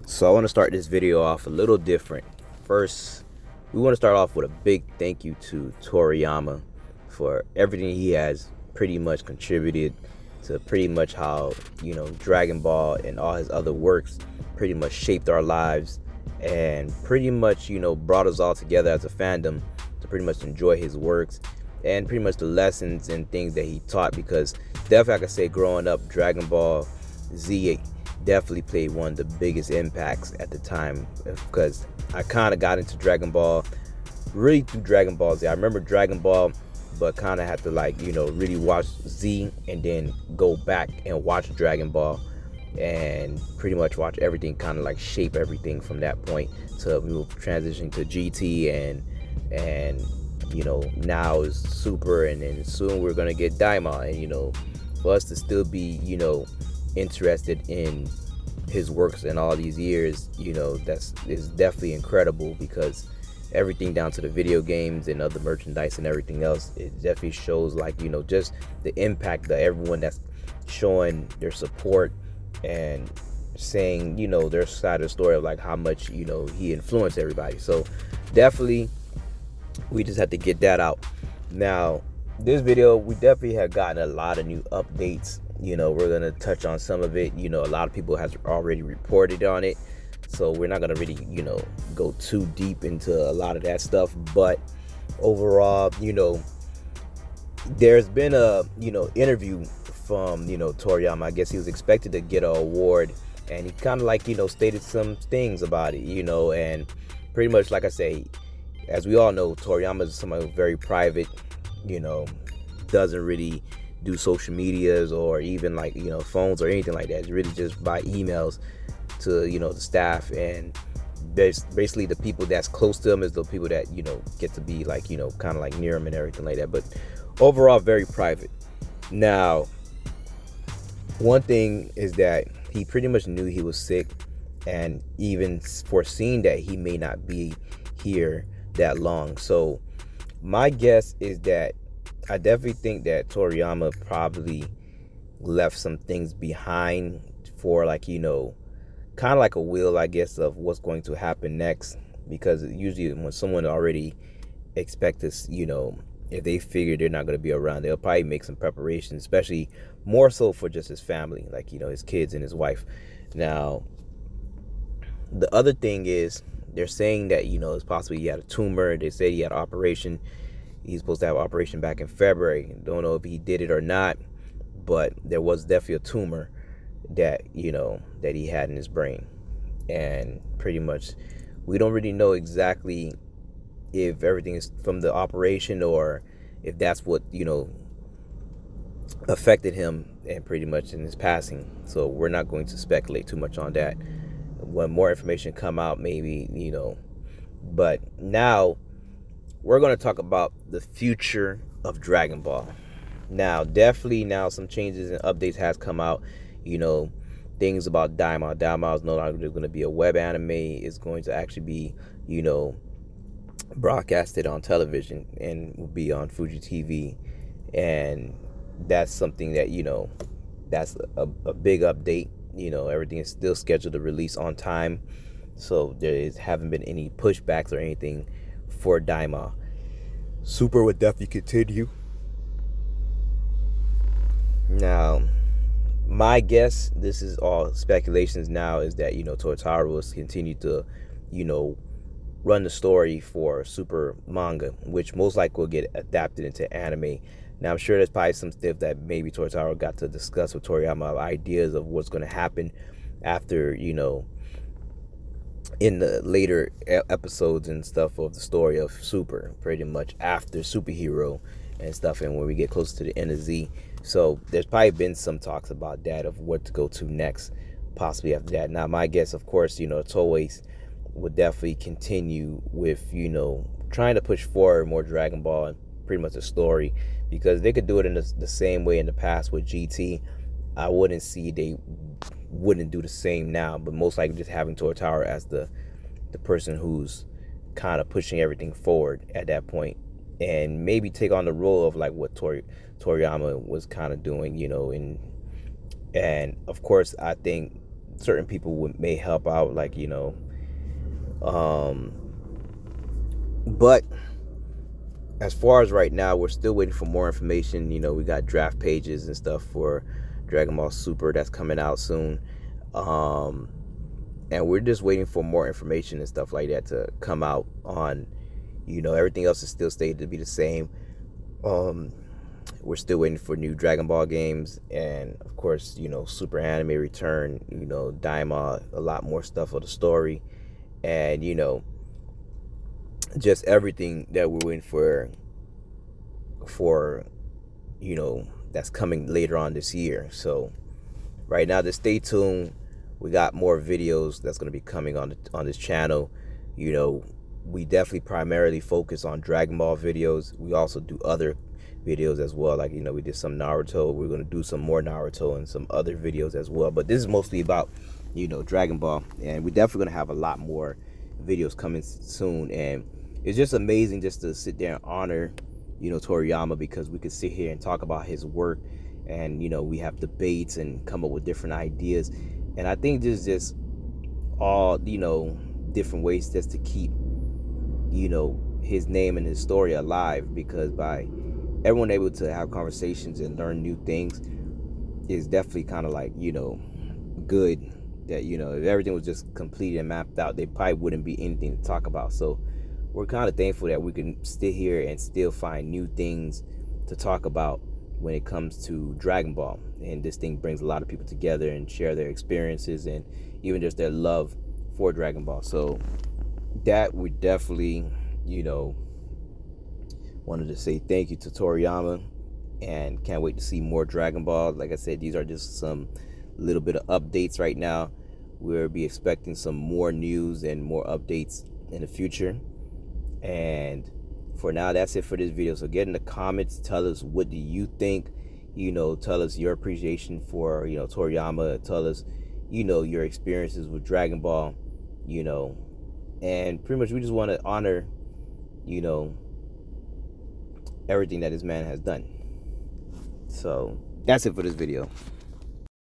So I want to start this video off a little different. First, we want to start off with a big thank you to Toriyama for everything he has pretty much contributed to pretty much how, Dragon Ball and all his other works pretty much shaped our lives and pretty much, brought us all together as a fandom to pretty much enjoy his works and pretty much the lessons and things that he taught, because definitely I could say growing up, Dragon Ball Z definitely played one of the biggest impacts at the time, because I kind of got into Dragon Ball really through Dragon Ball Z. I remember Dragon Ball, but kind of had to really watch Z and then go back and watch Dragon Ball and pretty much watch everything kind of like shape everything from that point to move transitioning to GT and now is Super, and then soon we're gonna get Daima, and for us to still be interested in his works in all these years, that's is definitely incredible, because everything down to the video games and other merchandise and everything else, it definitely shows just the impact that everyone that's showing their support and saying their side of the story of like how much he influenced everybody. So definitely we just had to get that out. Now this video, we definitely have gotten a lot of new updates. We're gonna touch on some of it. A lot of people has already reported on it, so we're not gonna really go too deep into a lot of that stuff. But overall, there's been a interview from Toriyama. I guess he was expected to get an award, and he kind of stated some things about it, and pretty much like I say, as we all know, Toriyama is somebody who's very private, doesn't really do social medias or even phones or anything like that. It's really just by emails to the staff, and basically the people that's close to him is the people that get to be kind of like near him and everything like that. But overall, very private. Now, one thing is that he pretty much knew he was sick, and even foreseen that he may not be here that long. So my guess is that I definitely think that Toriyama probably left some things behind for kind of like a will, I guess, of what's going to happen next. Because usually when someone already expects this, if they figure they're not going to be around, they'll probably make some preparations, especially more so for just his family, his kids and his wife. Now, the other thing is, they're saying that it's possibly he had a tumor. They say he had an operation. He's supposed to have an operation back in February. Don't know if he did it or not, but there was definitely a tumor that that he had in his brain, and pretty much we don't really know exactly if everything is from the operation or if that's what affected him and pretty much in his passing. So we're not going to speculate too much on that. When more information come out, maybe but now we're going to talk about the future of Dragon Ball. Now, definitely now some changes and updates has come out. Things about Daima. Daima is no longer going to be a web anime. It's going to actually be, broadcasted on television and will be on Fuji TV. And that's something that, that's a big update. Everything is still scheduled to release on time. So haven't been any pushbacks or anything for Daima. Super would definitely continue. Now, my guess, this is all speculations now, is that Toriyama will continue to run the story for Super manga, which most likely will get adapted into anime. Now, I'm sure there's probably some stuff that maybe Toriyama got to discuss with Toriyama, ideas of what's going to happen after in the later episodes and stuff of the story of Super, pretty much after Superhero and stuff, and when we get closer to the end of Z. So there's probably been some talks about that, of what to go to next, possibly after that. Now, my guess, of course, Toei would definitely continue with, trying to push forward more Dragon Ball and pretty much a story, because they could do it in the same way in the past with GT. I wouldn't see they wouldn't do the same now, but most likely just having Toriyama as the person who's kind of pushing everything forward at that point, and maybe take on the role of like what Toriyama was kind of doing, and of course I think certain people may help out, like, um but as far as right now, we're still waiting for more information. We got draft pages and stuff for Dragon Ball Super that's coming out soon. um and we're just waiting for more information and stuff like that to come out on. Everything else is still stated to be the same. um we're still waiting for new Dragon Ball games, and of course, Super Anime return, Daima, a lot more stuff of the story, and just everything that we're waiting for that's coming later on this year. So right now, just stay tuned. We got more videos that's going to be coming on this channel. We definitely primarily focus on Dragon Ball videos. We also do other videos as well, like we did some Naruto. We're going to do some more Naruto and some other videos as well, but this is mostly about Dragon Ball, and we're definitely going to have a lot more videos coming soon. And it's just amazing just to sit there and honor Toriyama, because we could sit here and talk about his work, and we have debates and come up with different ideas. And I think this is just all different ways just to keep his name and his story alive, because by everyone able to have conversations and learn new things is definitely kind of like good. That if everything was just completed and mapped out, there probably wouldn't be anything to talk about. So we're kind of thankful that we can sit here and still find new things to talk about when it comes to Dragon Ball. And this thing brings a lot of people together and share their experiences and even just their love for Dragon Ball. So that we definitely wanted to say thank you to Toriyama, and can't wait to see more Dragon Ball. Like I said, these are just some little bit of updates right now. We'll be expecting some more news and more updates in the future. And for now, that's it for this video. So get in the comments, tell us, what do you think? Tell us your appreciation for Toriyama. Tell us your experiences with Dragon Ball. And pretty much we just want to honor everything that this man has done. So that's it for this video.